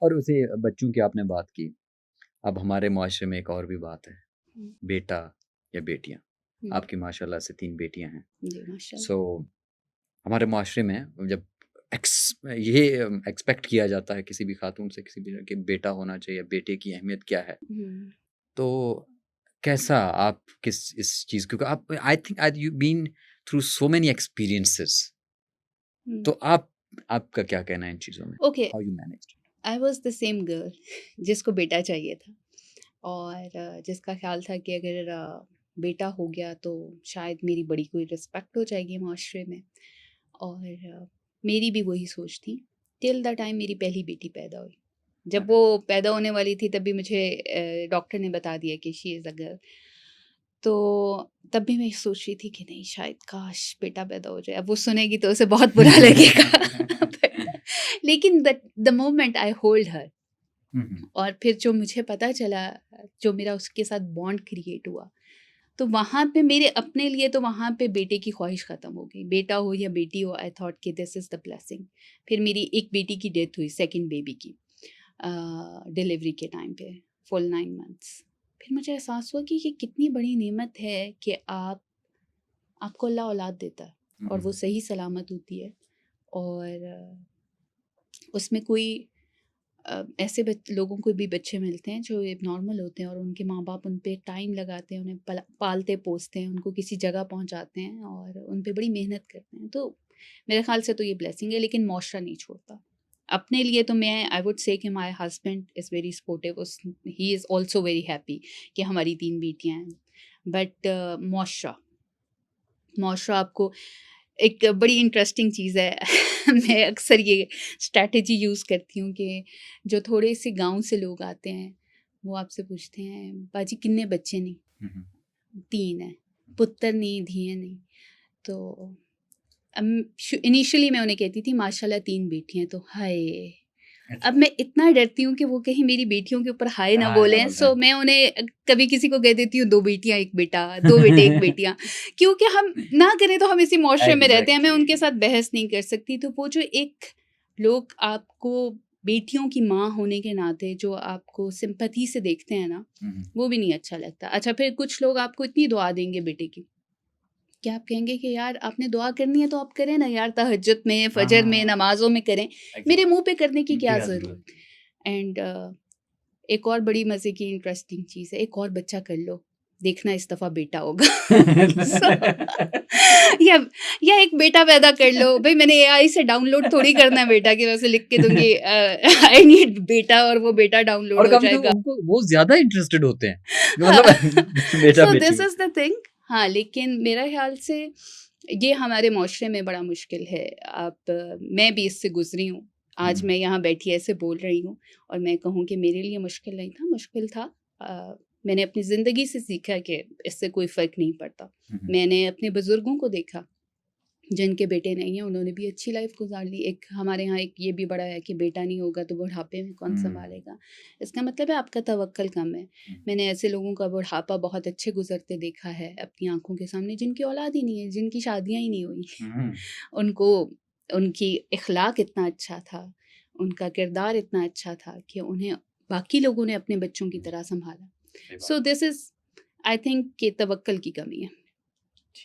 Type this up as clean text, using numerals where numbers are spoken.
और उसे बच्चों की आपने बात की, अब हमारे मुआशरे में एक और भी बात है, हुँ, बेटा या बेटियाँ। हुँ। आपकी माशाल्लाह से 3 बेटियाँ हैं। जी, माशाल्लाह। सो हमारे मुआशरे में जब ये एक्सपेक्ट किया जाता है किसी भी खातून से, किसी भी कि बेटा होना चाहिए, बेटे की अहमियत क्या है? हुँ, तो कैसा आप किस इस चीज़ क्योंकि आप I think you been through so many experiences हुँ। तो आपका क्या कहना है इन चीज़ों में? Okay, how you managed? I was the same girl जिसको बेटा चाहिए था और जिसका ख़्याल था कि अगर बेटा हो गया तो शायद मेरी बड़ी कोई रिस्पेक्ट हो जाएगी माशरे में और मेरी भी वही सोच थी टिल द टाइम मेरी पहली बेटी पैदा हुई। जब वो पैदा होने वाली थी तब भी मुझे डॉक्टर ने बता दिया कि शी इज़ अ गर्ल। तो तब भी मैं सोच रही थी कि नहीं शायद काश बेटा पैदा हो जाए। अब वो सुनेगी तो उसे बहुत बुरा लगेगा। लेकिन द मोमेंट आई होल्ड हर हुँ, हुँ। और फिर जो मुझे पता चला, जो मेरा उसके साथ बॉन्ड क्रिएट हुआ, तो वहाँ पे मेरे अपने लिए तो वहाँ पे बेटे की ख्वाहिश ख़त्म हो गई। बेटा हो या बेटी हो, आई थॉट कि दिस इज़ द ब्लेसिंग। फिर मेरी एक बेटी की डेथ हुई, सेकंड बेबी की डिलीवरी के टाइम पे, फुल 9 मंथ्स। फिर मुझे एहसास हुआ कि ये कितनी बड़ी नेमत है कि आपको अल्लाह औलाद देता है हुँ, और वो हुँ। सही सलामत होती है और उसमें कोई ऐसे लोगों को भी बच्चे मिलते हैं जो नॉर्मल होते हैं और उनके माँ बाप उन पे टाइम लगाते हैं, उन्हें पालते पोसते हैं, उनको किसी जगह पहुँचाते हैं और उन पे बड़ी मेहनत करते हैं। तो मेरे ख्याल से तो ये ब्लेसिंग है, लेकिन मुआशरा नहीं छोड़ता। अपने लिए तो मैं आई वुड से कि my husband is very supportive, उस he is also very happy कि हमारी 3 बेटियाँ हैं। बट मुआशरा मुआशरा आपको एक बड़ी इंटरेस्टिंग चीज़ है। मैं अक्सर ये स्ट्रैटेजी यूज़ करती हूँ कि जो थोड़े से गाँव से लोग आते हैं, वो आपसे पूछते हैं, "बाजी कितने बच्चे नहीं?" हुँ, हुँ। 3 हैं, पुत्तर नहीं, धियाँ नहीं। तो इनिशियली मैं उन्हें कहती थी माशाल्लाह 3 बेटियाँ हैं, तो हाय! अब अच्छा। मैं इतना डरती हूँ कि वो कहीं मेरी बेटियों के ऊपर हाय ना हाँ, ना बोलें, बोलते सो हैं। मैं उन्हें कभी किसी को कह देती हूँ 2 बेटियाँ 1 बेटा, 2 बेटे 1 बेटियाँ, क्योंकि हम ना करें तो हम इसी मुआशरे में रहते हैं, मैं एग्ज़ैक्टली। उनके साथ बहस नहीं कर सकती। तो वो जो एक लोग आपको बेटियों की माँ होने के नाते जो आपको सिम्पैथी से देखते हैं ना, हुँ, हुँ। वो भी नहीं अच्छा लगता। अच्छा फिर कुछ लोग आपको इतनी दुआ देंगे बेटे की, कि आप कहेंगे कि यार आपने दुआ करनी है तो आप करें ना यार, तहज्जुद में, हाँ, फ़जर हाँ, में, हाँ। नमाज़ों में करें, मेरे एग्ज़ैक्टली। मुँह पे करने की क्या क्या ज़रूरत? ज़रूरत? एंड एक और बड़ी मज़े की इंटरेस्टिंग चीज़ है, एक और बच्चा कर लो, देखना इस दफ़ा बेटा होगा। सो या या एक बेटा पैदा कर लो। भई मैंने एआई से डाउनलोड थोड़ी करना है बेटा कि मैं उसे लिख के दूँगी आई नीड बेटा और वो बेटा डाउनलोड और हो कभी तो जाएगा। उनको वो ज़्यादा इंटरेस्टेड होते हैं। हाँ, मतलब सो बेटा-बेटी दिस में। Is the thing. हाँ, लेकिन मेरा ख़्याल से ये हमारे माशरे में बड़ा मुश्किल है। मैं भी इससे गुज़री हूँ। आज हुँ, मैं यहाँ बैठी ऐसे बोल रही हूँ और मैं कहूँ कि मेरे लिए मुश्किल नहीं था, मुश्किल था। मैंने अपनी ज़िंदगी से सीखा कि इससे कोई फ़र्क नहीं पड़ता। हुँ, हुँ। मैंने अपने बुज़ुर्गों को देखा, जिनके बेटे नहीं हैं, उन्होंने भी अच्छी लाइफ़ गुज़ार ली। एक हमारे यहाँ एक ये भी बड़ा है कि बेटा नहीं होगा तो बुढ़ापे में कौन हुँ, सँभालेगा? इसका मतलब है आपका तवक्कुल कम है। हुँ, मैंने ऐसे लोगों का बुढ़ापा बहुत अच्छे गुज़रते देखा है अपनी आँखों के सामने, जिनकी औलाद ही नहीं है, जिनकी शादियाँ ही नहीं हुई। हुँ। उनको उनकी इख़लाक़ इतना अच्छा था, उनका किरदार इतना अच्छा था कि उन्हें बाकी लोगों ने अपने बच्चों की जी, तरह सँभाला। सही बात। So this is I think कि तवक्कुल की कमी है।